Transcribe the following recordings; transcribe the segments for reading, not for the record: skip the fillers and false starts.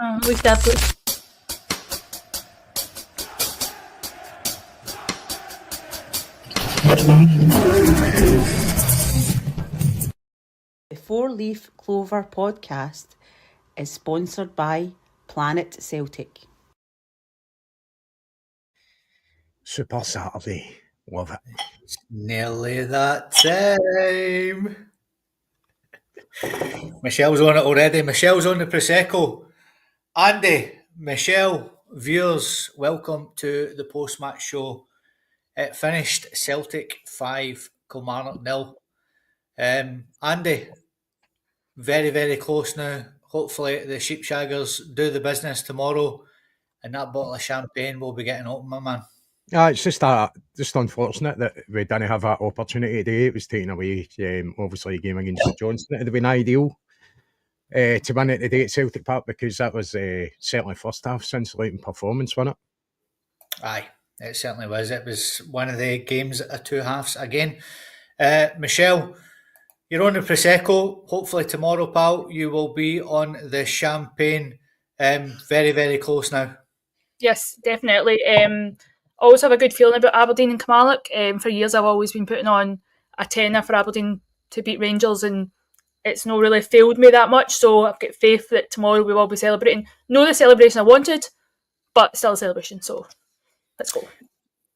At least I've got. The Four Leaf Clover podcast is sponsored by Planet Celtic. Super Saturday. Love it. It's nearly that time. Michelle's on it already. Michelle's on the Prosecco. Andy, Michelle, viewers, welcome to the post-match show. It finished Celtic 5, Kilmarnock 0. Andy, very, very close now. Hopefully the Sheepshaggers do the business tomorrow and that bottle of champagne will be getting open, my man. It's just unfortunate that we didn't have that opportunity today. It was taken away. Obviously, a game against St Johnstone. It would have been ideal to win it today at Celtic Park because that was certainly first half scintillating performance, wasn't it? Aye, it certainly was. It was one of the games of two halves again. Michelle, you're on the Prosecco. Hopefully tomorrow, pal, you will be on the champagne. Very, very close now. Yes, definitely. Always have a good feeling about Aberdeen and Kilmarnock. For years I've always been putting on a tenner for Aberdeen to beat Rangers and it's not really failed me that much, so I've got faith that tomorrow we will be celebrating. Not the celebration I wanted, but still a celebration, so let's go.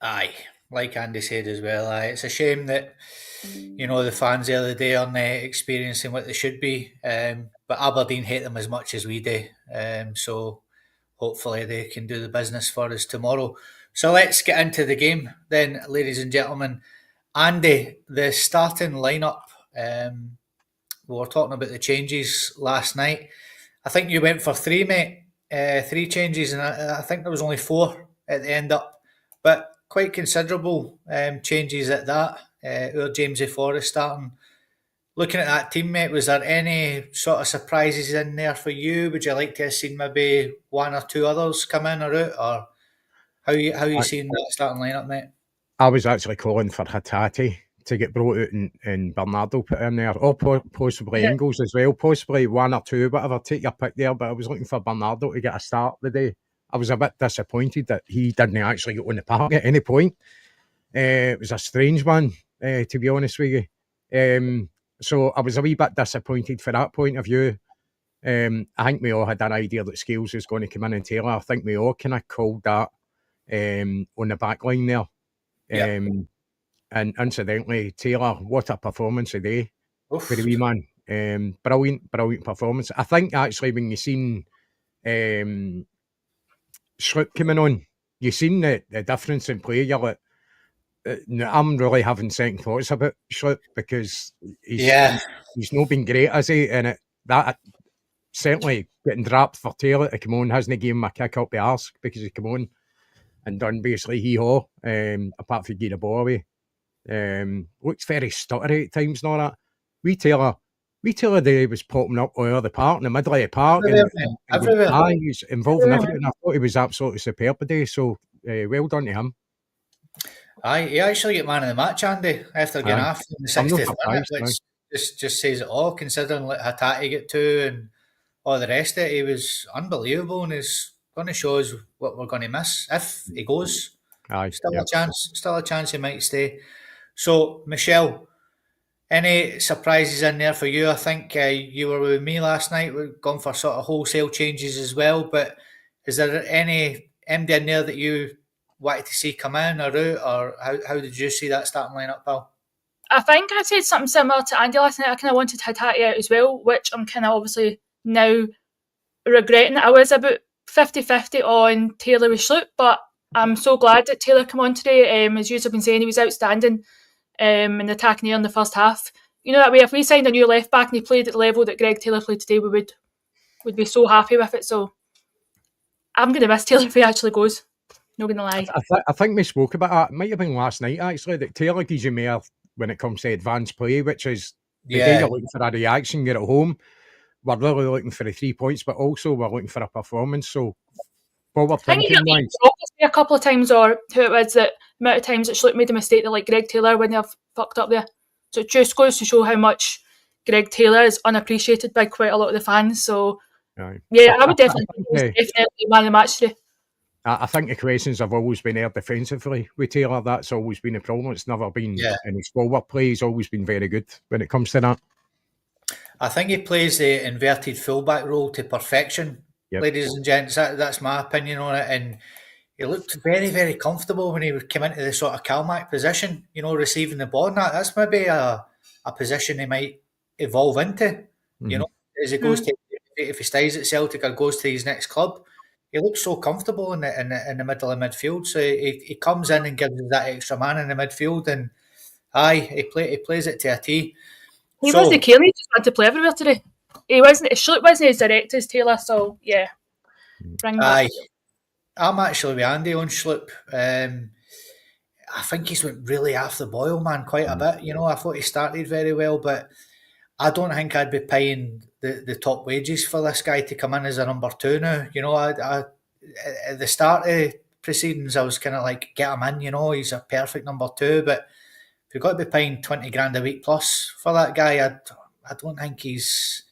Aye, like Andy said as well, it's a shame that the fans the other day aren't experiencing what they should be, but Aberdeen hate them as much as we do, so hopefully they can do the business for us tomorrow. So let's get into the game then, ladies and gentlemen. Andy, the starting lineup, we were talking about the changes last night. I think you went for three, mate. 3 changes, and I think there was only 4 at the end up. But quite considerable changes at that. Our Jamesy Forrest starting. Looking at that team, mate, was there any sort of surprises in there for you? Would you like to have seen maybe 1 or 2 others come in or out? Or how you seeing that starting lineup, mate? I was actually calling for Hatate to get brought out and Bernardo put in there, or possibly Engels as well, possibly 1 or 2, whatever, take your pick there, but I was looking for Bernardo to get a start today. I was a bit disappointed that he didn't actually get on the park at any point. It was a strange one, to be honest with you. So I was a wee bit disappointed for that point of view. I think we all had an idea that Scales was going to come in and Taylor. I think we all kind of called that on the back line there. Yeah. And incidentally, Taylor, what a performance today for the wee man. Brilliant performance. I think actually when you seen Schlupp coming on, you seen the difference in play. You're like, I'm really having second thoughts about Schlupp because he's not been great, has he? And that certainly getting dropped for Taylor to come on hasn't given him a kick up the arse because he come on and done basically hee-haw, apart from getting the ball away. Looks very stuttery at times and all that. We Taylor Day was popping up all over the park, in the middle of the park. Everywhere. He was involved in everything. I thought he was absolutely superb today, so well done to him. Aye, he actually got man of the match, Andy, after getting off in the 60th minute, which just says it all, considering like Hatate got 2 and all the rest of it. He was unbelievable and is going to show us what we're going to miss if he goes. Aye, still a chance he might stay. So, Michelle, any surprises in there for you? I think you were with me last night. We've gone for sort of wholesale changes as well, but is there any MD in there that you wanted to see come in or out, or how did you see that starting lineup, pal? I think I said something similar to Andy last night. I kind of wanted Hatate out as well, which I'm kind of obviously now regretting. I was about 50-50 on Taylor with Schlupp, but I'm so glad that Taylor came on today. As you've been saying, he was outstanding in the attacking there in the first half. You know, that way, if we signed a new left back and he played at the level that Greg Taylor played today, we would be so happy with it. So I'm going to miss Taylor if he actually goes. Not going to lie. I think we spoke about that. It might have been last night, actually, that Taylor gives you more when it comes to advanced play, which is the day you're looking for a reaction, you're at home. We're really looking for the 3 points, but also we're looking for a performance. So what we're thinking, a couple of times, or who it was that amount of times that Schlupp made a mistake that like Greg Taylor when they've fucked up there. So it just goes to show how much Greg Taylor is unappreciated by quite a lot of the fans. So Aye. Yeah, I would definitely think, say he's definitely man of the match today. I think the questions have always been there defensively with Taylor. That's always been a problem. It's never been in his forward play. He's always been very good when it comes to that. I think he plays the inverted fullback role to perfection, ladies and gents. That's my opinion on it. And he looked very, very comfortable when he came into the sort of Calmac position, receiving the ball. And that's maybe a position he might evolve into, as he goes to, if he stays at Celtic or goes to his next club. He looks so comfortable in the middle of midfield. So he comes in and gives us that extra man in the midfield. And he plays it to a T. He was the Killie, just had to play everywhere today. Schlupp wasn't as direct as Taylor, so yeah. Bring that. I'm actually with Andy on Schlupp. I think he's went really off the boil, man, quite a bit. I thought he started very well, but I don't think I'd be paying the top wages for this guy to come in as a number 2 now. I at the start of proceedings, I was kind of like, get him in, he's a perfect number 2, but if you've got to be paying 20 grand a week plus for that guy, I don't think he's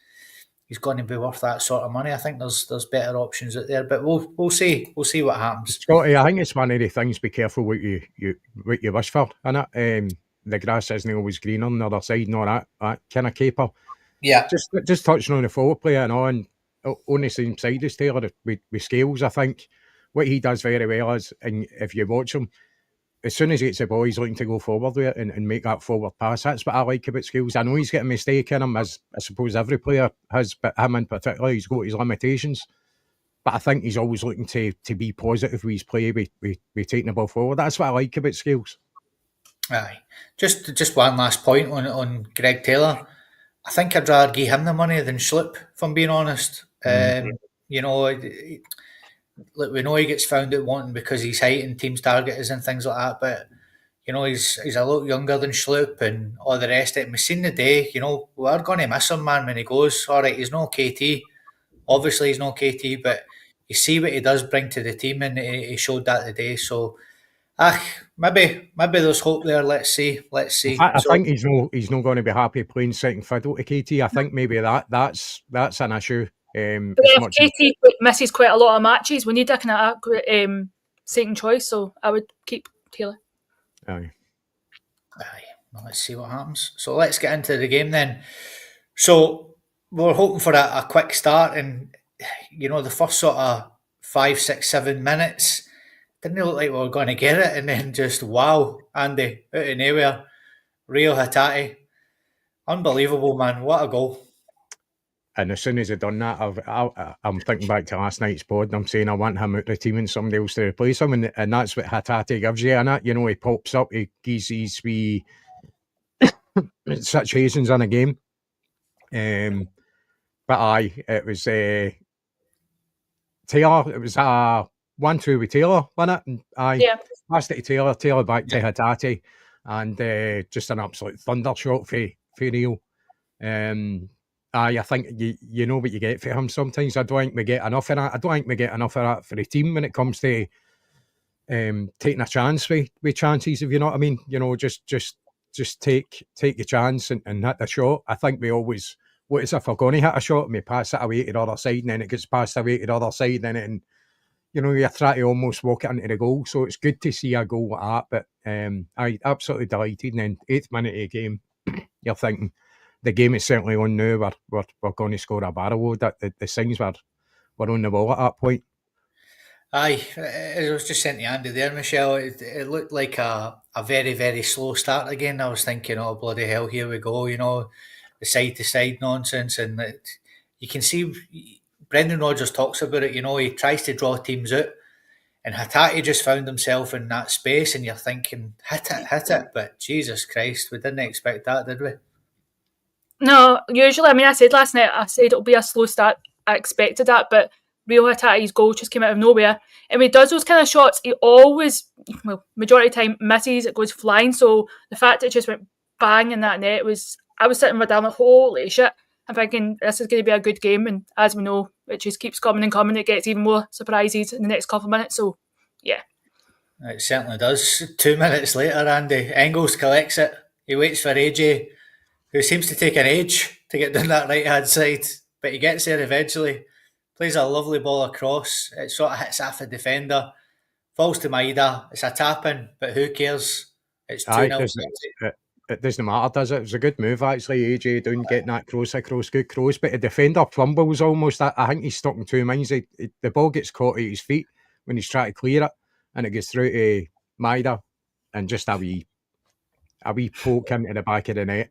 going to be worth that sort of money. I think there's better options out there, but we'll see. We'll see what happens. Scotty, I think it's one of the things. Be careful what you wish for, innit? The grass isn't always green on the other side, and all that kind of caper. Yeah. Just touching on the forward player and on the same side as Taylor with Scales, I think what he does very well is, and if you watch him, as soon as he gets the ball, he's looking to go forward with it and make that forward pass. That's what I like about Scales. I know he's got a mistake in him, as I suppose every player has, but him in particular, he's got his limitations. But I think he's always looking to be positive with his play, with taking the ball forward. That's what I like about Scales. Aye. Just one last point on Greg Taylor. I think I'd rather give him the money than Schlupp, if I'm being honest. Look, we know he gets found out wanting because he's height and teams target us and things like that, but he's a lot younger than Schlupp and all the rest of it. We've seen the day, we're going to miss him, man, when he goes. All right, he's no KT. Obviously, he's no KT, but you see what he does bring to the team, and he showed that today. So, maybe there's hope there. Let's see. I think he's not going to be happy playing second fiddle to KT. I think maybe that's an issue. But if KT misses quite a lot of matches, we need a kind of second choice. So I would keep Taylor. Aye. Well, let's see what happens. So let's get into the game then. So we're hoping for a quick start, and the first sort of 5, 6, 7 minutes didn't look like we were going to get it, and then just wow, Andy, out of nowhere, Rio Hatate, unbelievable, man! What a goal! And as soon as he'd done that, I'm thinking back to last night's pod, and I'm saying I want him out the team and somebody else to replace him, and that's what Hatate gives you, and he pops up, he gives these wee situations in a game. But it was Taylor. It was a 1-2 with Taylor, wasn't it? And passed it to Taylor back to Hatate, and just an absolute thunder shot for Rio. I think you know what you get for him sometimes. I don't think we get enough of that. I don't think we get enough of that for the team when it comes to taking a chance with chances, if you know what I mean. Just take your chance and hit the shot. I think we always, what is if we're going to hit a shot and we pass it away to the other side, and then it gets passed away to the other side, and you're trying to almost walk it into the goal. So it's good to see a goal like that. But I absolutely delighted. And then 8th minute of the game, you're thinking, the game is certainly on now. We're going to score a barrel load. That the things were on the ball at that point. Aye, I was just saying to Andy there, Michelle, it looked like a very, very slow start again. I was thinking, oh, bloody hell, here we go, the side-to-side nonsense. And you can see Brendan Rodgers talks about it, he tries to draw teams out. And Hatate just found himself in that space, and you're thinking, hit it. But Jesus Christ, we didn't expect that, did we? No, usually, I said last night, it'll be a slow start. I expected that, but Rio Hatate's goal just came out of nowhere. And when he does those kind of shots, he always, majority of the time, misses, it goes flying. So the fact that it just went bang in that net I was sitting with down like, holy shit. I'm thinking this is going to be a good game. And as we know, it just keeps coming and coming. It gets even more surprises in the next couple of minutes. So, yeah. It certainly does. 2 minutes later, Andy, Engels collects it. He waits for AJ, who seems to take an age to get down that right-hand side, but he gets there eventually. plays a lovely ball across. It sort of hits off a defender, falls to Maida. It's a tap-in, but who cares? It's 2-0 Celtic. It doesn't matter, does it? It was a good move, actually. AJ down getting that cross across, good cross. But the defender fumbles almost. I think he's stuck in two minds. The ball gets caught at his feet when he's trying to clear it, and it gets through to Maida, and just a wee poke into the back of the net.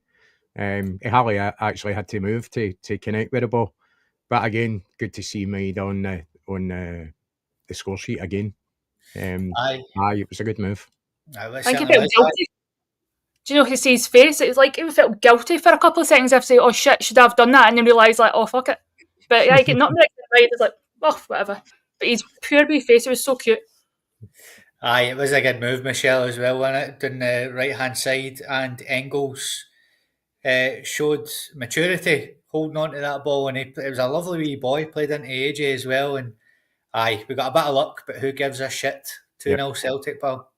He hardly actually had to move to connect with the ball. But again, good to see Maida on the score sheet again. Aye, it was a good move. I think he felt guilty. Do you know his face? It was like he felt guilty for a couple of seconds. After say, "Oh shit, should I have done that?" And then realise like, "Oh fuck it." But yeah, getting nothing right. It's like, oh whatever. But his pure wee face, it was so cute. Aye, it was a good move, Michelle, as well, wasn't it? Down the right hand side, and Engels showed maturity holding on to that ball, and it was a lovely wee boy, played into AJ as well. And aye, we got a bit of luck, but who gives a shit? 2-0 Celtic, pal.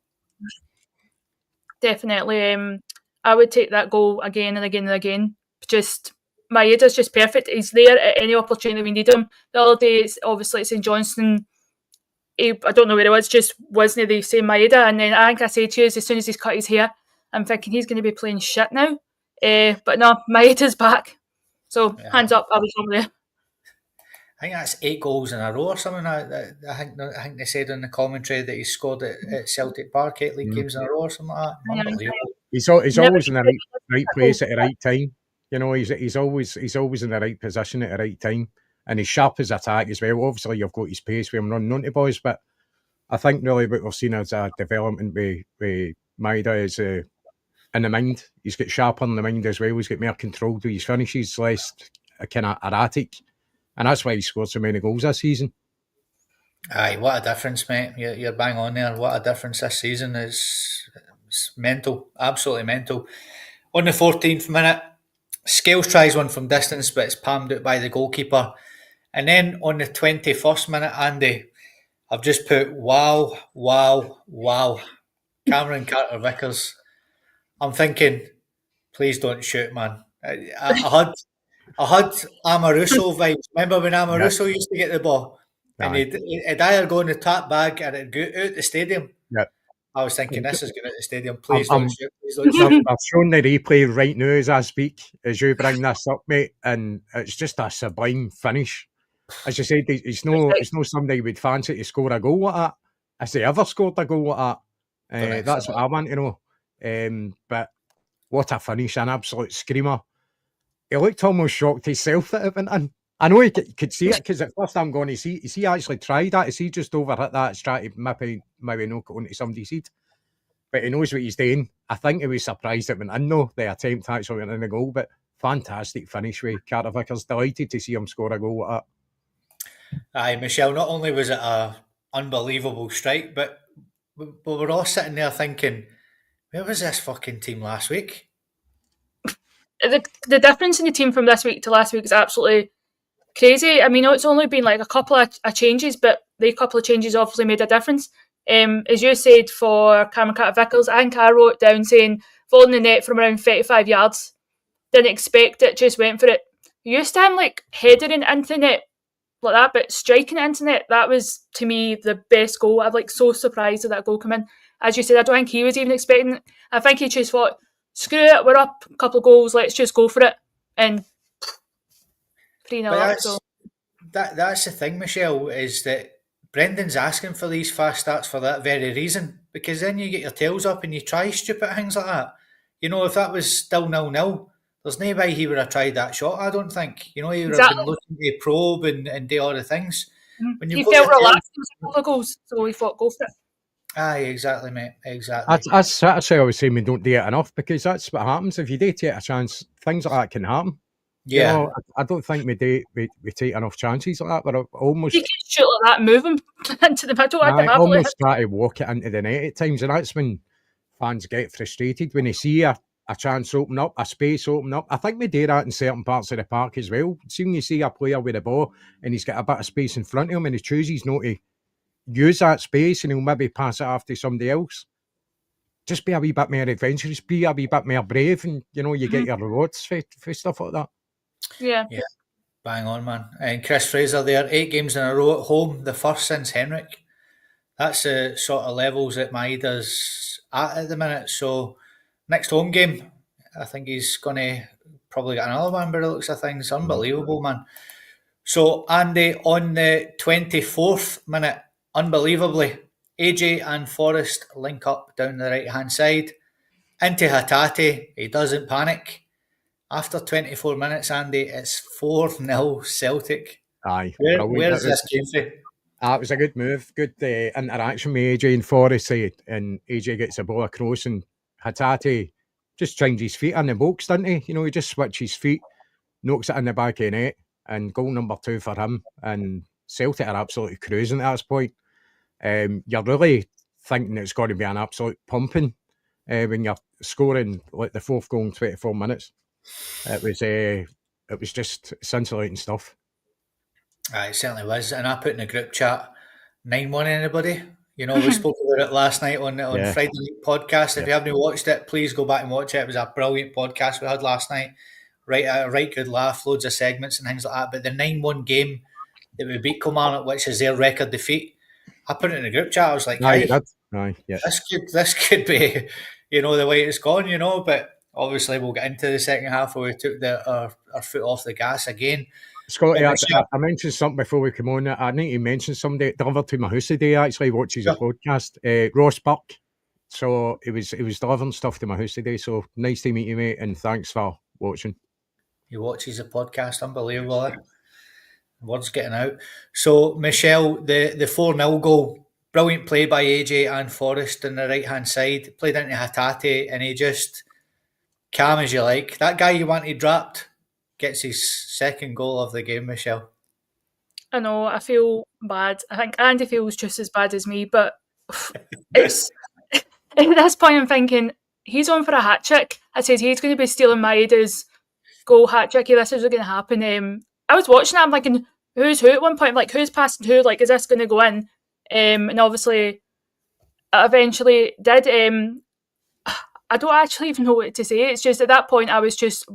Definitely, I would take that goal again and again and again. Just Maeda's just perfect. He's there at any opportunity we need him. The other day, obviously, it's St Johnstone. I don't know where it was, just wasn't the same Maeda. And then I think I said to you, as soon as he's cut his hair, I'm thinking he's going to be playing shit now. But no, Maeda's back. So hands up, I'll be from there. I think that's 8 goals in a row or something. I think they said in the commentary that he scored at Celtic Park 8 league games in a row or something like that. Unbelievable. He's always in the right place at the right time. You know, he's always in the right position at the right time, and he's sharp as attack as well. Obviously, you've got his pace with him running onto boys, but I think really what we've seen as a development with Maida is in the mind. He's got sharper in the mind as well. He's got more control to his finishes, less kind of erratic. And that's why he scored so many goals this season. Aye, what a difference, mate. You're bang on there. What a difference this season is. It's mental. Absolutely mental. On the 14th minute, Scales tries one from distance, but it's palmed out by the goalkeeper. And then on the 21st minute, Andy, I've just put, wow. Cameron Carter-Vickers. I'm thinking, please don't shoot, man. I had Amoruso vibes. Remember when Amoruso used to get the ball? And he'd either go in the top bag or it'd go out the stadium. Yep. I was thinking, this is going out the stadium. Please don't shoot. Please don't shoot. I've shown the replay right now as I speak, as you bring this up, mate, and it's just a sublime finish. As you said, it's no somebody would fancy to score a goal like that. Has he ever scored a goal like that? That's what I want to know. But what a finish, an absolute screamer. He looked almost shocked himself that it went in. I know he could see it because at first I'm going, is he actually tried that? Is he just overhit that? He's trying to maybe knock it onto somebody's head? But he knows what he's doing. I think he was surprised it went in though. The attempt actually went in the goal, but fantastic finish with Carter-Vickers. Delighted to see him score a goal like that. Aye, Michelle, not only was it a unbelievable strike, but we were all sitting there thinking, where was this fucking team last week? The difference in the team from this week to last week is absolutely crazy. I mean, it's only been like a couple of changes, but the couple of changes obviously made a difference. As you said, for Cameron Carter-Vickers, I think I wrote down saying, following the net from around 35 yards. Didn't expect it, just went for it. Used to him like heading into the net like that, but striking it into the net, that was, to me, the best goal. I'm like so surprised that goal came in. As you said, I don't think he was even expecting it. I think he just thought, screw it, we're up a couple of goals, let's just go for it. And 3-0 up. So. That's the thing, Michelle, is that Brendan's asking for these fast starts for that very reason, because then you get your tails up and you try stupid things like that. You know, if that was still 0-0, there's no way he would have tried that shot, I don't think. You know, he would have been looking to probe and do all the things. When he felt relaxed, it was a couple of goals, so he thought, go for it. Aye, exactly, mate. Exactly. That's why I was saying we don't do it enough, because that's what happens. If you do take a chance, things like that can happen. Yeah. You know, I don't think we take enough chances like that. We're almost... You can shoot like that, move him into the middle. I almost try to walk it into the net at times, and that's when fans get frustrated, when they see a chance open up, a space open up. I think we do that in certain parts of the park as well. Soon you see a player with a ball and he's got a bit of space in front of him and he chooses not to use that space and he'll maybe pass it off to somebody else. Just be a wee bit more adventurous, be a wee bit more brave, and you know, you get your rewards for stuff like that. Yeah. Bang on, man. And Chris Fraser there, 8 games in a row at home, the first since Henrik. That's the sort of levels that Maeda's at the minute. So next home game, I think he's going to probably get another one by the looks of things. Unbelievable, man. So Andy, on the 24th minute, unbelievably, AJ and Forrest link up down the right-hand side. Into Hatate, he doesn't panic. After 24 minutes, Andy, it's 4-0 Celtic. Aye, Where's this came from? It was a good move, good interaction with AJ and Forrest, and AJ gets the ball across, and Hatate just changes his feet in the box, doesn't he? You know, he just switches his feet, knocks it in the back of the net, and goal number 2 for him. And Celtic are absolutely cruising at this point. You're really thinking it's going to be an absolute pumping when you're scoring like the 4th goal in 24 minutes. It was just scintillating stuff. It certainly was. And I put in the group chat 9-1 anybody. You know, we spoke about it last night on Friday night podcast. If you haven't watched it, please go back and watch it. It was a brilliant podcast we had last night. Right good laugh, loads of segments and things like that. But the 9-1 game that we beat Kilmarnock, which is their record defeat, I put it in the group chat. I was like, this could be, you know, the way it's gone, you know. But obviously we'll get into the second half where we took our foot off the gas again. Scotty, I mentioned something before we come on. I need to mention somebody delivered to my house today. Actually, watches the podcast. Ross Burke. So he was delivering stuff to my house today. So nice to meet you, mate, and thanks for watching. He watches the podcast. Unbelievable. Eh? Words getting out. So Michelle, the 4-0 goal, brilliant play by AJ and Forrest on the right hand side. Played into Hatate, and he just calm as you like. That guy you wanted dropped gets his second goal of the game, Michelle. I know, I feel bad. I think Andy feels just as bad as me, but it's at this point I'm thinking he's on for a hat trick. I said he's going to be stealing Maeda's goal hat trick. This is going to happen. I was watching it, I'm thinking, who's who at one point? Like, who's passing who? Like, is this going to go in? And obviously, it eventually did. I don't actually even know what to say. It's just at that point I was just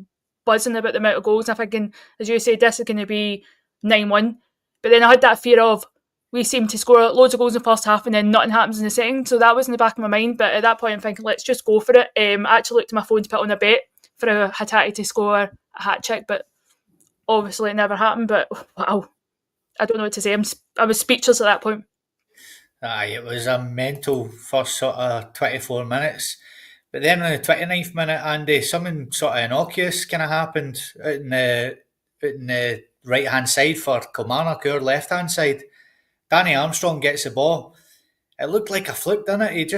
buzzing about the amount of goals. I'm thinking, as you said, this is going to be 9-1. But then I had that fear of we seem to score loads of goals in the first half and then nothing happens in the second. So that was in the back of my mind. But at that point, I'm thinking, let's just go for it. I actually looked at my phone to put on a bet for a Hatate to score a hat trick, but obviously it never happened. But wow, I don't know what to say. I was speechless at that point. Aye, it was a mental first sort of 24 minutes. But then on the 29th minute, Andy, something sort of innocuous kind of happened out in the right-hand side for Kilmarnock, our left-hand side. Danny Armstrong gets the ball. It looked like a fluke, didn't it?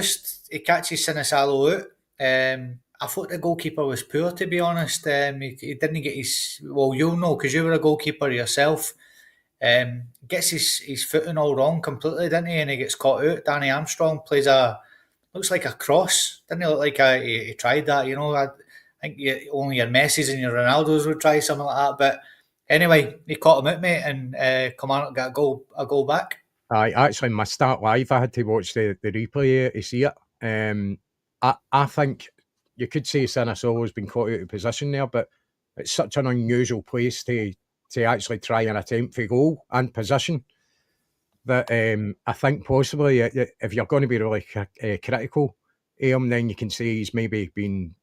He catches Sinisalo out. I thought the goalkeeper was poor, to be honest. He didn't get his... Well, you'll know, because you were a goalkeeper yourself. Gets his footing all wrong completely, didn't he? And he gets caught out. Danny Armstrong plays looks like a cross. Didn't he look like he tried that? You know, I think only your Messis and your Ronaldos would try something like that. But anyway, he caught him out, mate, and Kilmarnock got a goal back. I actually missed that live. I had to watch the replay to see it. I think you could say Sinisolo's been caught out of position there, but it's such an unusual place to actually try and attempt for goal and position that I think possibly if you're going to be really critical of him, then you can say he's maybe been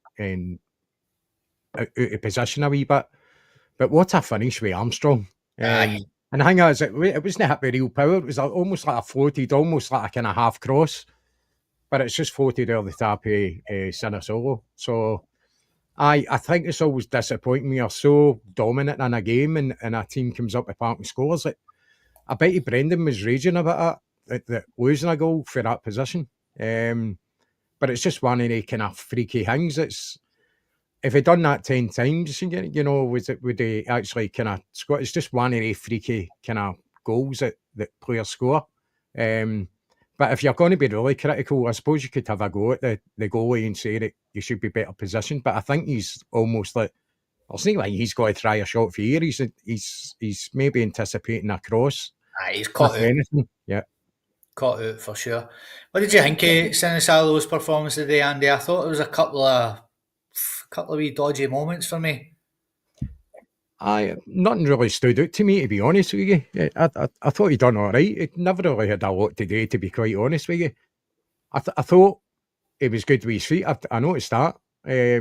out of position a wee bit. But what a finish with Armstrong. And the thing is, it wasn't hit with real power. It was almost like a floated, almost like a kind of half cross. But it's just floated over the top of Sinisolo. So I think it's always disappointing when you're so dominant in a game and a team comes up the park and scores. I bet you Brendan was raging about it, that losing a goal for that position. But it's just one of the kind of freaky things. If he'd done that 10 times, you know, would he actually kind of score? It's just one of the freaky kind of goals that players score. But if you're going to be really critical, I suppose you could have a go at the goalie and say that you should be better positioned. But I think he's almost like, it's not like he's going to try a shot for here. He's maybe anticipating a cross. He's caught out. Anything. Yeah. Caught out for sure. What did you think of Sinisalo's performance today, Andy? I thought it was a couple of wee dodgy moments for me. Nothing really stood out to me, to be honest with you. I thought he done all right. He never really had a lot to do, to be quite honest with you. I thought he was good with his feet. I noticed that. He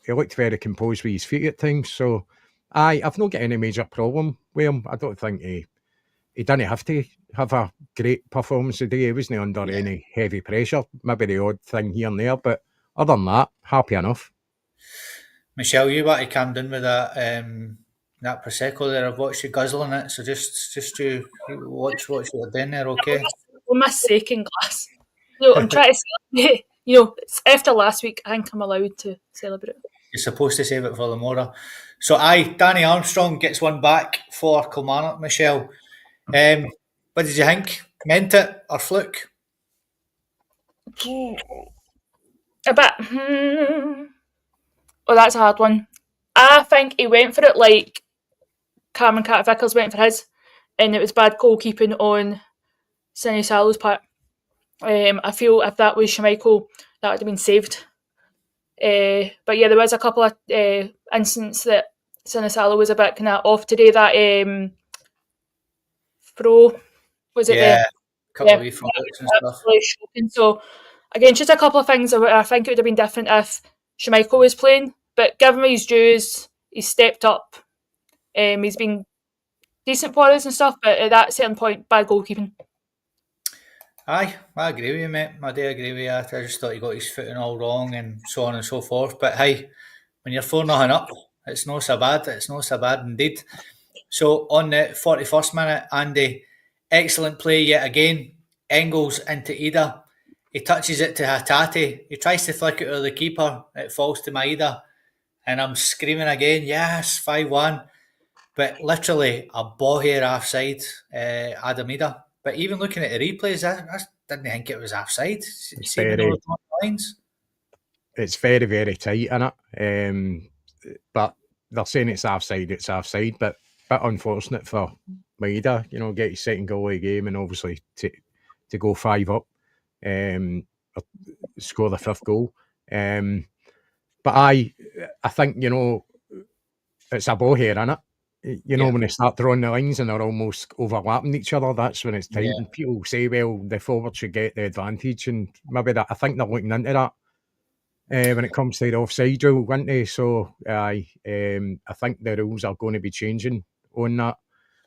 looked very composed with his feet at times. So, I've not got any major problem with him. I don't think he didn't have to have a great performance today. He wasn't under any heavy pressure. Maybe the odd thing here and there, but other than that, happy enough. Michelle, you want to calm down with that that prosecco there. I've watched you guzzling it, so just you watch what you're doing there, okay? For my second glass. I'm trying to celebrate. It's after last week. I think I'm allowed to celebrate. You're supposed to save it for the morrow. So, Danny Armstrong gets one back for Kilmarnock, Michelle. What did you think? Meant it or fluke? A bit. Oh, that's a hard one. I think he went for it like Cameron Carter-Vickers went for his, and it was bad goalkeeping on Sonny Sallow's part. I feel if that was Schmeichel, that would have been saved. But yeah, there was a couple of incidents that Sonny Sallow was a bit kind of off today. That throw, was it? Yeah, a couple of wee throw-outs and stuff. Really shocking. So again, just a couple of things I think it would have been different if Schmeichel was playing. But give him his dues, he's stepped up. He's been decent for us and stuff, but at that certain point, bad goalkeeping. Aye, I agree with you, mate. I do agree with you. I just thought he got his footing all wrong and so on and so forth. But hey, when you're 4-0 up, it's not so bad. It's not so bad indeed. So on the 41st minute, Andy, excellent play yet again. Engels into Ida. He touches it to Hatate. He tries to flick it to the keeper. It falls to Maeda. And I'm screaming again, yes, 5-1. But literally a ball here offside, Adam Ida. But even looking at the replays, I didn't think it was offside. It's very, very tight, isn't it? But they're saying it's offside, but a bit unfortunate for Maeda, get his second goal of the game and obviously to go 5 up, score the 5th goal. But I think, it's a ball here, isn't it? When they start drawing the lines and they're almost overlapping each other, that's when it's tight. Yeah. And people say, well, the forward should get the advantage, and maybe that. I think they're looking into that when it comes to the offside rule, aren't they? So, I think the rules are going to be changing on that.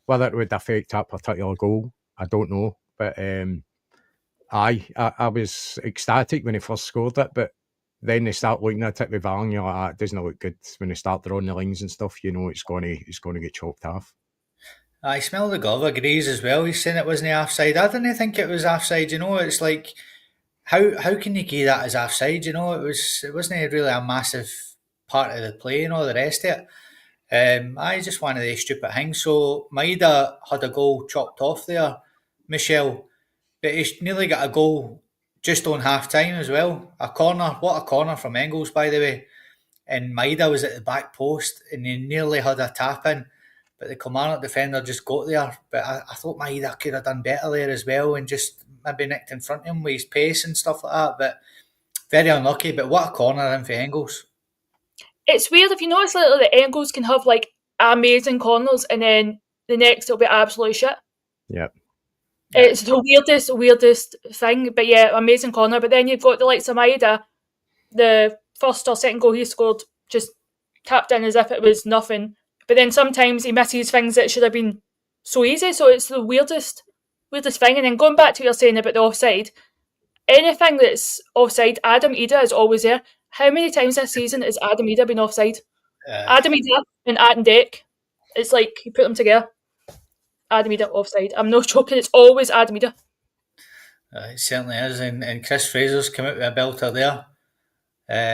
Whether it would affect that particular goal, I don't know. But I was ecstatic when he first scored it, but then they start looking at it with VAR and you're like, it doesn't look good. When they start drawing the lines and stuff, it's going to get chopped off. I smell the Glover agrees as well. He's saying it wasn't offside. I didn't think it was offside. It's like, how can you give that as offside? It wasn't really a massive part of the play and all the rest of it. I just one of these stupid things. So Maeda had a goal chopped off there, Michelle, but he's nearly got a goal just on half time as well. A corner, what a corner from Engels, by the way. And Maeda was at the back post and he nearly had a tap in, but the Kilmarnock defender just got there. But I thought Maeda could have done better there as well and just maybe nicked in front of him with his pace and stuff like that. But very unlucky. But what a corner in for Engels. It's weird if you notice lately that Engels can have like amazing corners and then the next it'll be absolute shit. Yeah. It's the weirdest thing, but yeah, amazing corner. But then you've got the likes of Maeda, the first or second goal he scored just tapped in as if it was nothing. But then sometimes he misses things that should have been so easy. So it's the weirdest thing. And then going back to what you're saying about the offside, anything that's offside, Adam Ida is always there. How many times this season has Adam Ida been offside? Adam Ida and Adam Deck. It's like you put them together. Adam Ida offside. I'm not joking, it's always Adam Ida. It certainly is. And Chris Fraser's come out with a belter there.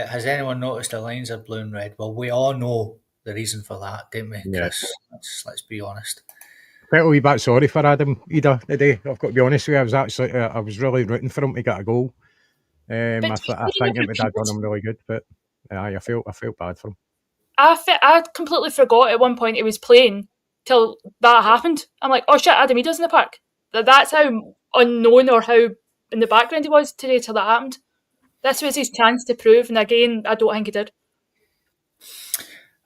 Has anyone noticed the lines are blue and red? Well, we all know the reason for that, don't we, Chris? Yeah. Let's be honest. Felt a wee bit sorry for Adam Ida today. I've got to be honest with you. I was really rooting for him to get a goal. I think it would have done him really good, but I felt bad for him. I completely forgot at one point he was playing till that happened. I'm like, oh shit, Adam Ida's in the park. That's how unknown or how in the background he was today till that happened. This was his chance to prove, and again, I don't think he did.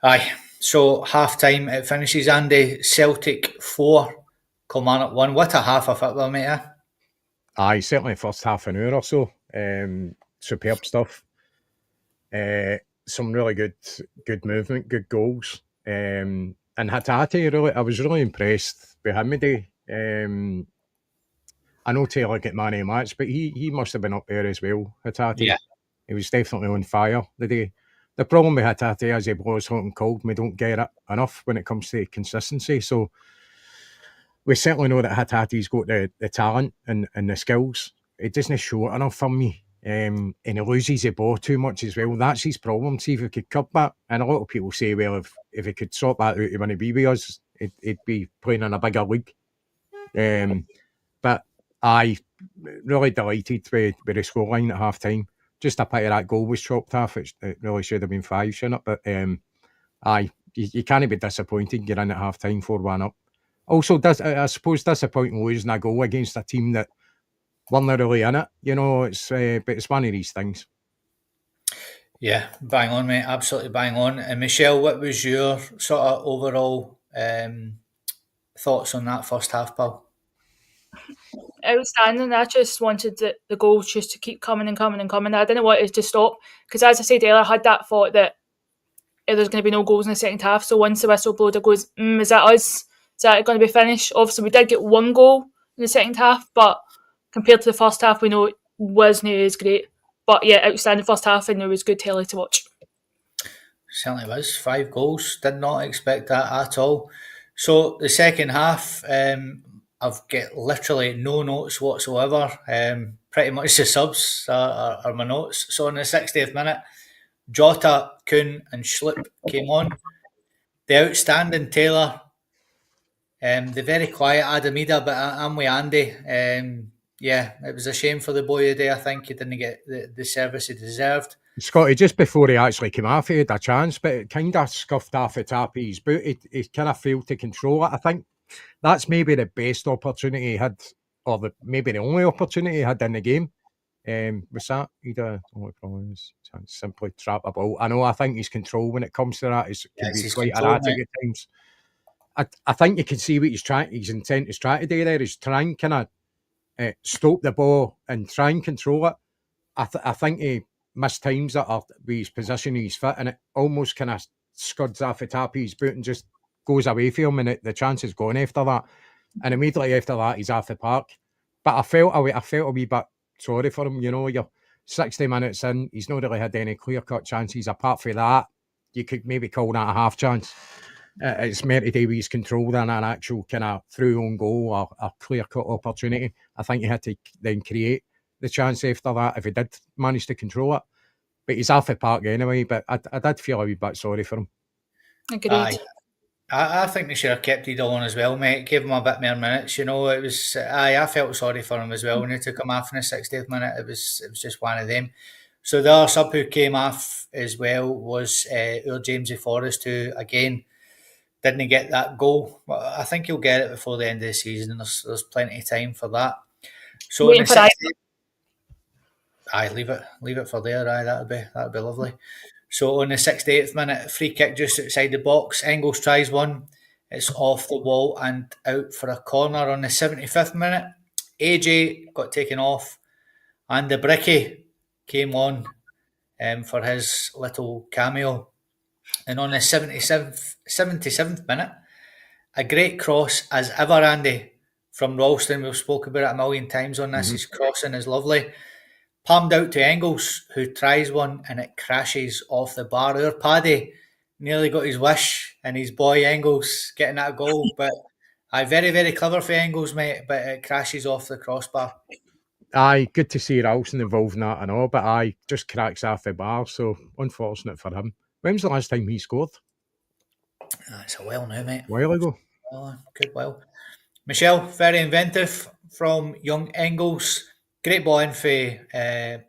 Aye, So half time it finishes, Andy. Celtic 4, Kilmarnock 1. What a half of football, mate. Aye, certainly first half an hour or so. Superb stuff. Some really good movement, good goals. And Hatate, really, I was really impressed with him today. I know Taylor got man of the match, but he must have been up there as well, Hatate. Yeah. He was definitely on fire today. The problem with Hatate is he blows hot and cold. We don't get it enough when it comes to consistency. So we certainly know that Hatate's got the talent and the skills. It doesn't show it enough for me. And he loses the ball too much as well. That's his problem. See if he could cut that. And a lot of people say, well, if he could sort that out when he be with us, he'd be playing in a bigger league. But I really delighted with the scoreline at half time. Just a pity that goal was chopped off. It really should have been 5, shouldn't it? But you can't be disappointed getting at half time 4-1 up. Also, I suppose disappointing losing a goal against a team that weren't really in it. You know, but it's one of these things. Yeah, bang on, mate. Absolutely bang on. And Michelle, what was your sort of overall thoughts on that first half, pal? Outstanding. I just wanted the goals just to keep coming and coming and coming. I didn't want it to stop because, as I said earlier, I had that thought that there's going to be no goals in the second half. So once the whistle blowed, it goes, is that us? Is that going to be finished? Obviously, we did get one goal in the second half, but compared to the first half, we know it wasn't as great. But yeah, outstanding first half, and it was good telly to watch. Certainly was. 5 goals. Did not expect that at all. So the second half, I've got literally no notes whatsoever. Pretty much the subs are my notes. So in the 60th minute, Jota, Kuhn and Schlupp came on. The outstanding Taylor. The very quiet Adamida, but I'm with Andy. Yeah, it was a shame for the boy today. I think he didn't get the service he deserved. Scotty, just before he actually came off, he had a chance, but it kind of scuffed off the top of his boot. He kind of failed to control it. I think that's maybe the best opportunity he had, or maybe the only opportunity he had in the game. Was that he'd only problem is simply trap a ball. I think his control when it comes to that can be quite erratic at times. I think you can see what his intent is trying to do there is try and kind of stop the ball and try and control it. I think he mistimes it with his position, his foot, and it almost kind of scuds off the top of his boot and just goes away from him, and the chance is gone after that. And immediately after that, he's off the park. But I felt a wee bit sorry for him. You know, you're 60 minutes in, he's not really had any clear-cut chances. Apart from that, you could maybe call that a half chance. It's more to do with his control than an actual kind of through-on goal or a clear-cut opportunity. I think he had to then create the chance after that if he did manage to control it. But he's off the park anyway, but I did feel a wee bit sorry for him. Agreed. I think they should have kept it on as well, mate. Give him a bit more minutes. You know, it was. I felt sorry for him as well when he took him off in the 60th minute. It was just one of them. So the other sub who came off as well was our Jamesy Forrest, who again didn't get that goal. I think he'll get it before the end of the season. There's plenty of time for that. So waiting for leave it for there. That'd be lovely. So on the 68th minute, free kick just outside the box. Engels tries one. It's off the wall and out for a corner. On the 75th minute, AJ got taken off and the Bricky came on for his little cameo. And on the 77th minute, a great cross as ever, Andy, from Ralston. We've spoken about it a million times on this. Mm-hmm. His crossing is lovely. Palmed out to Engels, who tries one and it crashes off the bar. Our Paddy nearly got his wish and his boy Engels getting that goal. But very, very clever for Engels, mate, but it crashes off the crossbar. Aye, good to see Ralston involved in that and all, but just cracks off the bar, so unfortunate for him. When was the last time he scored? It's a while now, mate. A while ago. Good while. Michelle, very inventive from young Engels. Great ball in for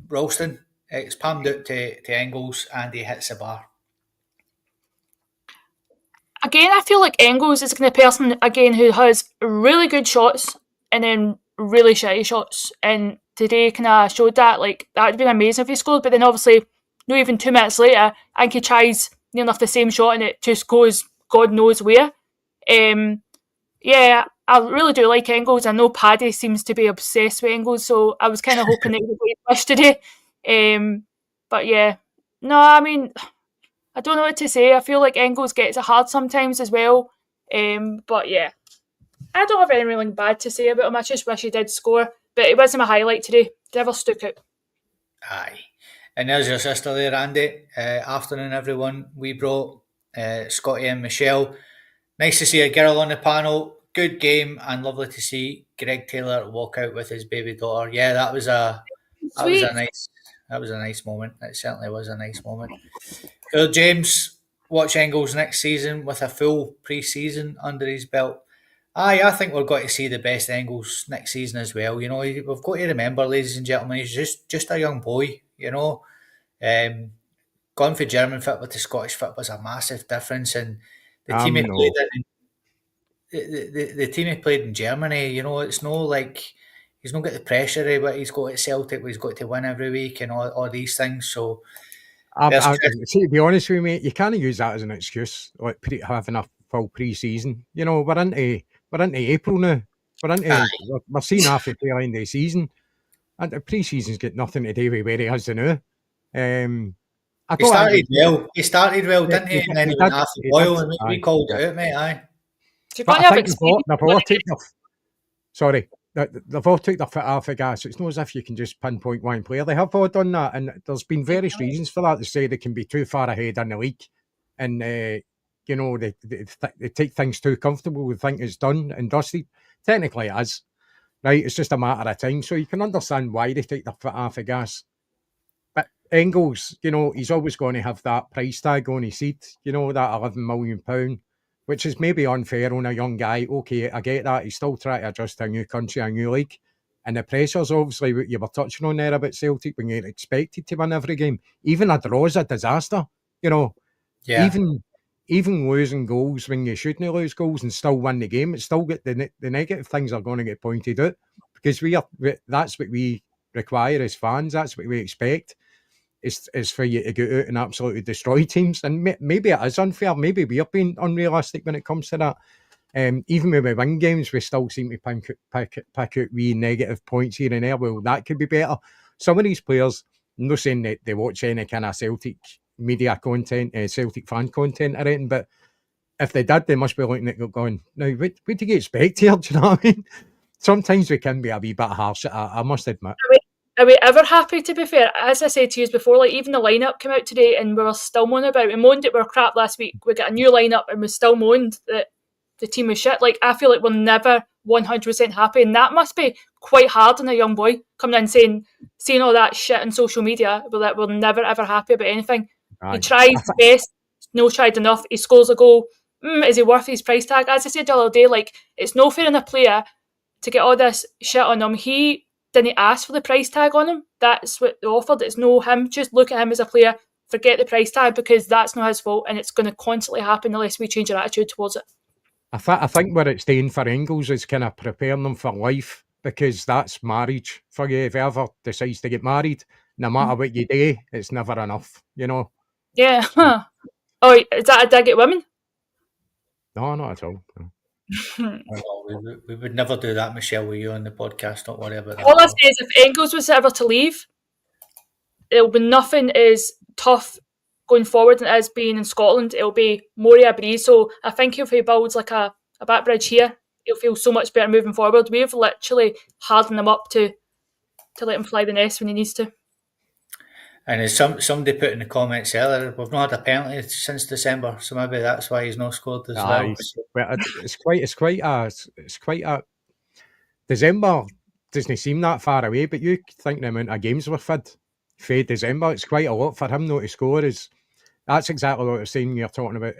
Ralston. It's palmed out to Engels and he hits the bar. Again, I feel like Engels is the kind of person, again, who has really good shots and then really shitty shots. And today kind of showed that. Like, that would have been amazing if he scored. But then obviously, not even 2 minutes later, I think he tries near enough the same shot and it just goes God knows where. Yeah, I really do like Engels. I know Paddy seems to be obsessed with Engels, so I was kind of hoping that he would get pushed today. But yeah, no, I mean, I don't know what to say. I feel like Engels gets it hard sometimes as well. But yeah, I don't have anything bad to say about him. I just wish he did score, but it wasn't my highlight today. Never stuck out. Aye. And there's your sister there, Andy. Afternoon, everyone. We brought Scotty and Michelle. Nice to see a girl on the panel. Good game and lovely to see Greg Taylor walk out with his baby daughter. Yeah, that was a nice moment. It certainly was a nice moment. Well, James, watch Engels next season with a full pre-season under his belt. Aye, I think we're going to see the best Engels next season as well. You know, we've got to remember, ladies and gentlemen, he's just a young boy. You know, gone for German football to Scottish football was a massive difference, and the team he played in. The team he played in Germany, you know, it's no like he's not got the pressure of what he's got at Celtic, where he's got to win every week and all these things. So, see, to be honest with you, mate, you can't use that as an excuse, like having a full pre-season. You know, we're into April now. We're seeing half the tail end of the season, and the pre-season's got nothing to do with where he is now. He started well, didn't he? And then he went half the boil, and we called it out, mate. Aye. But I think they've all taken they've all took their foot off the gas. It's not as if you can just pinpoint one player. They have all done that, and there's been various reasons for that. They say they can be too far ahead in the league, and you know, they take things too comfortable. They think it's done and dusted. Technically, it is. Right, it's just a matter of time. So you can understand why they take their foot off the gas. But Engels, you know, he's always going to have that price tag on his seat. You know, that £11 million. Which is maybe unfair on a young guy. Okay, I get that. He's still trying to adjust to a new country, a new league. And the pressure's obviously what you were touching on there about Celtic when you're expected to win every game. Even a draw is a disaster, you know. Yeah. Even losing goals when you shouldn't lose goals and still win the game, it's still got the negative things are going to get pointed out. Because that's what we require as fans. That's what we expect. Is for you to go out and absolutely destroy teams. And maybe it is unfair. Maybe we are being unrealistic when it comes to that. Even when we win games, we still seem to pick out wee negative points here and there. Well, that could be better. Some of these players, I'm not saying that they watch any kind of Celtic media content, Celtic fan content or anything, but if they did, they must be looking at it going, now, what do you expect here? Do you know what I mean? Sometimes we can be a wee bit harsh, I must admit. Are we ever happy, to be fair? As I said to you before, like even the lineup came out today and we were still moaning about it. We moaned that we were crap last week. We got a new lineup and we still moaned that the team was shit. Like, I feel like we're never 100% happy, and that must be quite hard on a young boy coming in saying all that shit on social media, but that we're never ever happy about anything. Aye. He tries his best, no tried enough. He scores a goal. Is he worth his price tag? As I said the other day, like, it's no fair on a player to get all this shit on him. He didn't ask for the price tag on him. That's what they offered. It's no him. Just look at him as a player. Forget the price tag, because that's not his fault, and it's going to constantly happen unless we change our attitude towards it. I think where it's doing for Engels is kind of preparing them for life, because that's marriage for you. If he ever decides to get married, no matter what you do, it's never enough, you know? Yeah. Huh. Oh, is that a dig at women? No, not at all. No. We would never do that, Michelle, with you on the podcast. Don't worry about that. All I say is, if Engels was ever to leave, it'll be nothing as tough going forward than it is being in Scotland. It'll be more of a breeze. So I think if he builds like a back bridge here, he'll feel so much better moving forward. We've literally hardened him up to let him fly the nest when he needs to. And as somebody put in the comments earlier, we've not had a penalty since December, so maybe that's why he's not scored as well. It's quite a December doesn't seem that far away, but you think the amount of games we've had for December, it's quite a lot for him not to score. That's exactly what I was saying. You're talking about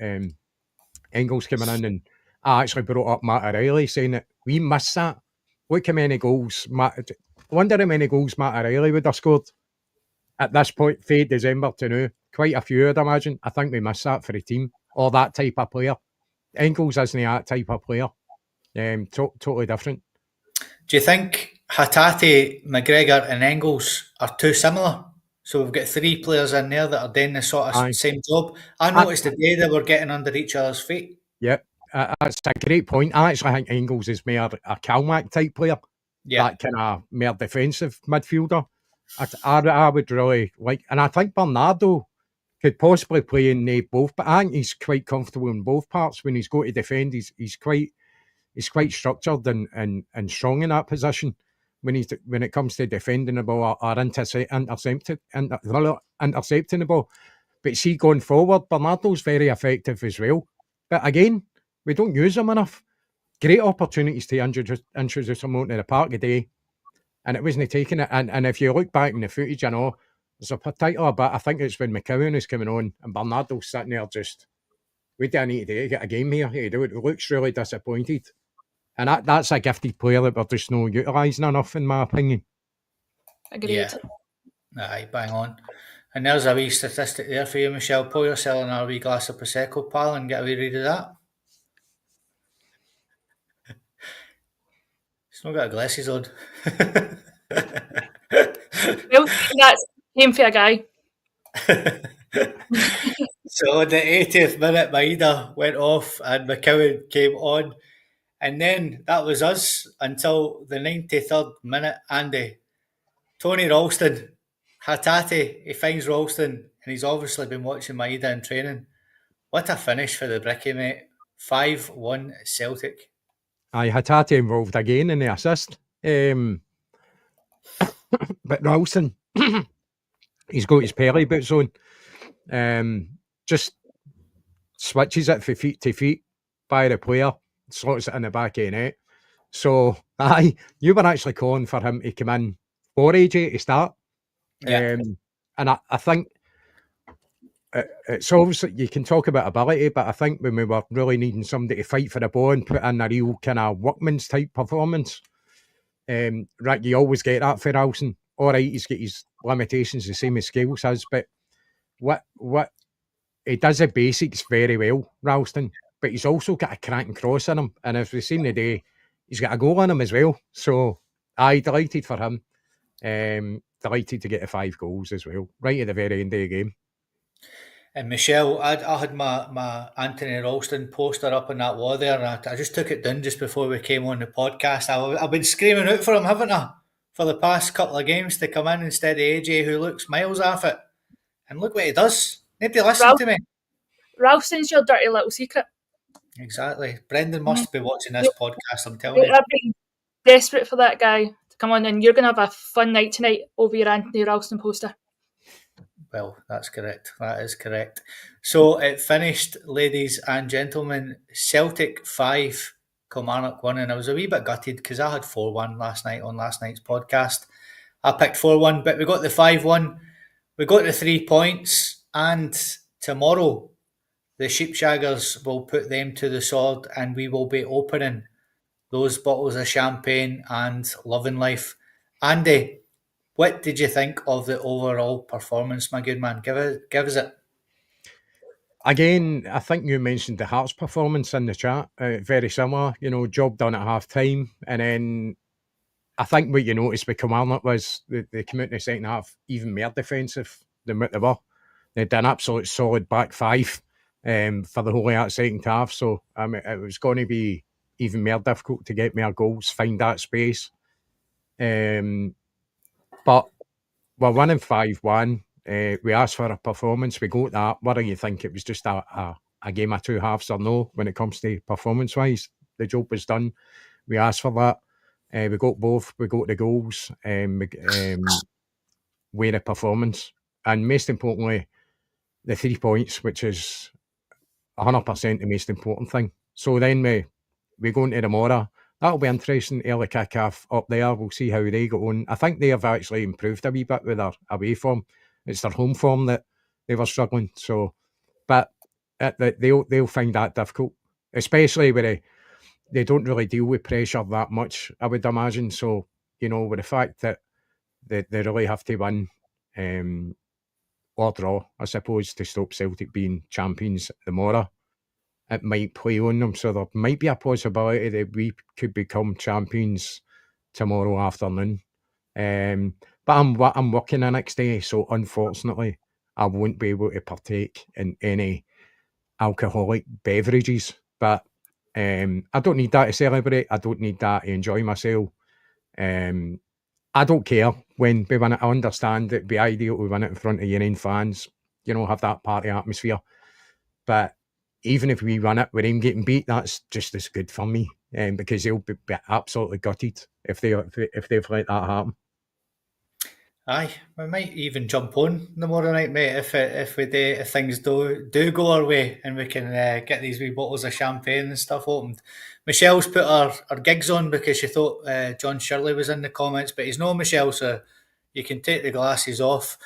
Engels coming in, and I actually brought up Matt O'Reilly saying that we missed that. Look how many goals I wonder how many goals Matt O'Reilly would have scored at this point, for December to now. Quite a few, I'd imagine. I think we missed that for the team, or that type of player. Engels isn't that type of player. Totally different. Do you think Hatate, McGregor and Engels are too similar? So we've got 3 players in there that are doing the sort of Aye. same job. I I- noticed today they were getting under each other's feet. Yep, that's a great point. I actually think Engels is more a Calmac type player, Yeah, that kind of more defensive midfielder. I would really like, and I think Bernardo could possibly play in both, but I think he's quite comfortable in both parts. When he's got to defend, he's quite structured and strong in that position. When it comes to defending the ball or intercepting the ball. But see, going forward, Bernardo's very effective as well. But again, we don't use him enough. Great opportunities to introduce him onto the park today, and it wasn't taking it. And if you look back in the footage, I know there's a particular bit. I think it's when McCowan is coming on and Bernardo's sitting there just, we don't need to get a game here. He looks really disappointed. And that's a gifted player that we're just not utilising enough, in my opinion. Agreed. yeah. Aye, bang on. And there's a wee statistic there for you, Michelle. Pour yourself a wee glass of Prosecco, pal, and get a wee read of that. He's not got glasses on. Well, that's came for a guy. So in the 80th minute, Maida went off and McCowan came on. And then that was us until the 93rd minute, Andy. Tony Ralston, Hatate, he finds Ralston, and he's obviously been watching Maida in training. What a finish for the Bricky, mate. 5-1 Celtic. Aye, Hatate involved again in the assist. But Ralston, he's got his Perry boots on. Just switches it from feet to feet by the player, slots it in the back of the net. So, aye, you were actually calling for him to come in for AJ to start. Yeah. And I think it's obviously, you can talk about ability, but I think when we were really needing somebody to fight for the ball and put in a real kind of workman's type performance, right, you always get that for Ralston. All right, he's got his limitations, the same as Scales has, but what he does the basics very well, Ralston, but he's also got a cracking cross in him. And as we've seen today, he's got a goal in him as well. So, aye, delighted for him. Delighted to get the 5 goals as well, right at the very end of the game. And Michelle, I had my Anthony Ralston poster up on that wall there, and I just took it down just before we came on the podcast. I've been screaming out for him, haven't I, for the past couple of games to come in instead of AJ, who looks miles off it. And look what he does. Nobody listened to me. Ralston's your dirty little secret. Exactly. Brendan must be watching this podcast, I'm telling you. I've been desperate for that guy to come on, and you're going to have a fun night tonight over your Anthony Ralston poster. Well, that's correct. That is correct. So it finished, ladies and gentlemen, Celtic 5, Kilmarnock 1, and I was a wee bit gutted because I had 4-1 last night on last night's podcast. I picked 4-1, but we got the 5-1. We got the 3 points, and tomorrow the Sheepshaggers will put them to the sword, and we will be opening those bottles of champagne and loving life. Andy, what did you think of the overall performance, my good man? Give us it. Again, I think you mentioned the Hearts performance in the chat. Very similar, job done at half time. And then I think what you noticed with Kilmarnock was they came out in the second half even more defensive than what they were. They did an absolute solid back 5 for the whole of that second half. So it was going to be even more difficult to get more goals, find that space. But we're winning 5-1. We asked for a performance. We got that. What do you think? It was just a game of 2 halves or no when it comes to performance-wise? The job was done. We asked for that. We got both. We got the goals. We had a performance. And most importantly, the 3 points, which is 100% the most important thing. So then we go into tomorrow. That'll be interesting. Early kick-off up there. We'll see how they go on. I think they have actually improved a wee bit with their away form. It's their home form that they were struggling. So, but they'll find that difficult, especially where they don't really deal with pressure that much, I would imagine. So, with the fact that they really have to win or draw, I suppose, to stop Celtic being champions tomorrow, it might play on them. So there might be a possibility that we could become champions tomorrow afternoon. But I'm working the next day, so unfortunately, I won't be able to partake in any alcoholic beverages. But I don't need that to celebrate. I don't need that to enjoy myself. I don't care when we win it. I understand it'd be ideal to win it in front of your own fans, have that party atmosphere. But even if we win it with him getting beat, that's just as good for me, because they'll be absolutely gutted if they've let that happen. Aye, we might even jump on tomorrow night, mate, if things do go our way and we can get these wee bottles of champagne and stuff opened. Michelle's put our gigs on because she thought John Shirley was in the comments, but he's no Michelle, so you can take the glasses off.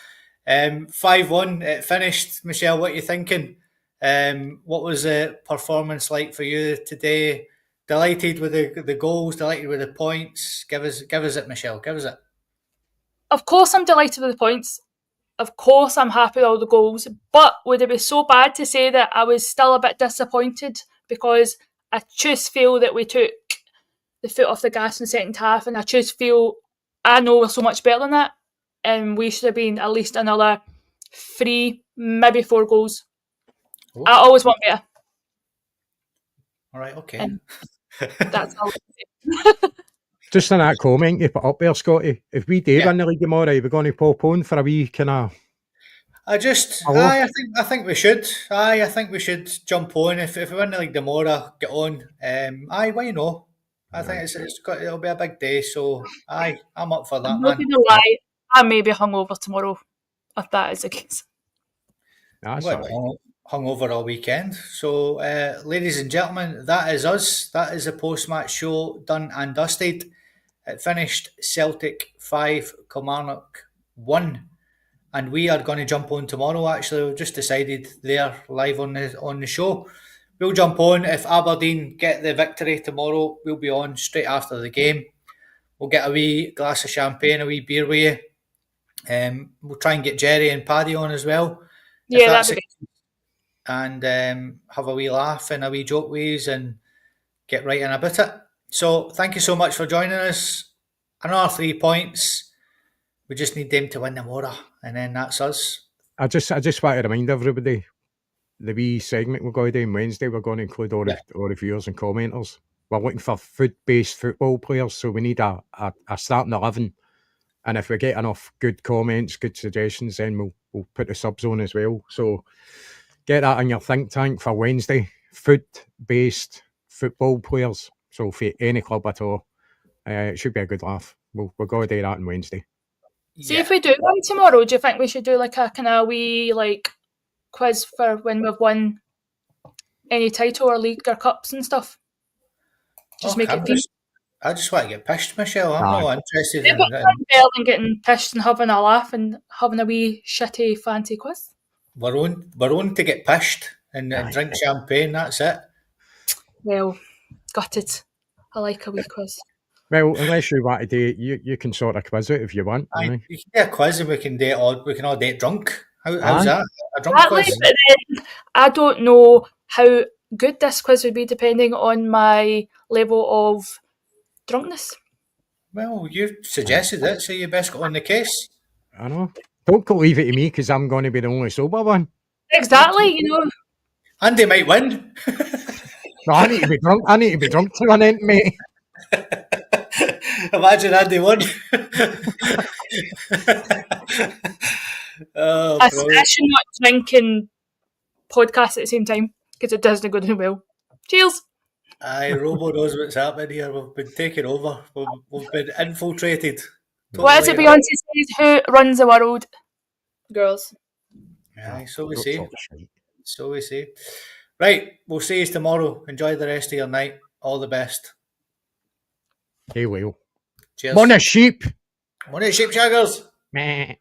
5-1, it finished. Michelle, what are you thinking? What was the performance like for you today? Delighted with the goals, delighted with the points. Give us it, Michelle. Give us it. Of course, I'm delighted with the points. Of course, I'm happy with all the goals. But would it be so bad to say that I was still a bit disappointed, because I just feel that we took the foot off the gas in the second half, and I just feel I know we're so much better than that, and we should have been at least another 3, maybe 4 goals. Oh. I always want better. All right, okay. And that's all I say. Just in that comment you put up there, Scotty, if we do win the league tomorrow, we're going to pop on for a wee kind of... I think we should. I think we should jump on. If we win the league tomorrow, get on. Why not? I think it'll be a big day, so I'm up for that, I'm man. not going to lie, I may be hungover tomorrow, if that is the case. That's Well, all right. hung over all weekend. So, ladies and gentlemen, that is us. That is the post-match show done and dusted. It finished Celtic 5, Kilmarnock 1. And we are going to jump on tomorrow, actually. We've just decided they're live on the show. We'll jump on. If Aberdeen get the victory tomorrow, we'll be on straight after the game. We'll get a wee glass of champagne, a wee beer with you. We'll try and get Jerry and Paddy on as well. Yeah, that'd be good. And have a wee laugh and a wee joke with and get right in about it. So thank you so much for joining us. Another 3 points. We just need them to win tomorrow, and then that's us. I just want to remind everybody, the wee segment we're going to do on Wednesday, we're going to include all the viewers and commenters. We're looking for food-based football players, so we need a starting 11. And if we get enough good comments, good suggestions, then we'll put the subs on as well. So get that in your think tank for Wednesday. Food-based football players. So for any club at all, it should be a good laugh. We'll go do that on Wednesday. See, if we do win tomorrow, do you think we should do like a kind of wee quiz for when we've won any title or league or cups and stuff? Just make it deep. I just want to get pished, Michelle. I'm not interested in in better than getting pished and having a laugh and having a wee shitty fancy quiz. We're on to get pished and drink champagne. That's it. Well, got it. I like a wee quiz. Well, unless you want to do it, you can sort of quiz it if you want. You can do a quiz and we can all do it drunk. How's that? A drunk quiz? But then I don't know how good this quiz would be depending on my level of drunkenness. Well, you suggested it, so you best get on the case. I know. Don't leave it to me because I'm going to be the only sober one. Exactly, Andy might win. No, I need to be drunk. I need to be drunk to an end, mate. Imagine Andy won. I should not drink and podcast at the same time because it doesn't go down well. Cheers. Aye, Robo knows what's happening here. We've been taken over. We've been infiltrated. Totally. What is it Beyonce says? Who runs the world? Girls. Aye, so we say. So we say. Right, we'll see you tomorrow. Enjoy the rest of your night. All the best. Hey, well. Cheers. Money sheep. Money sheep shaggers. Meh.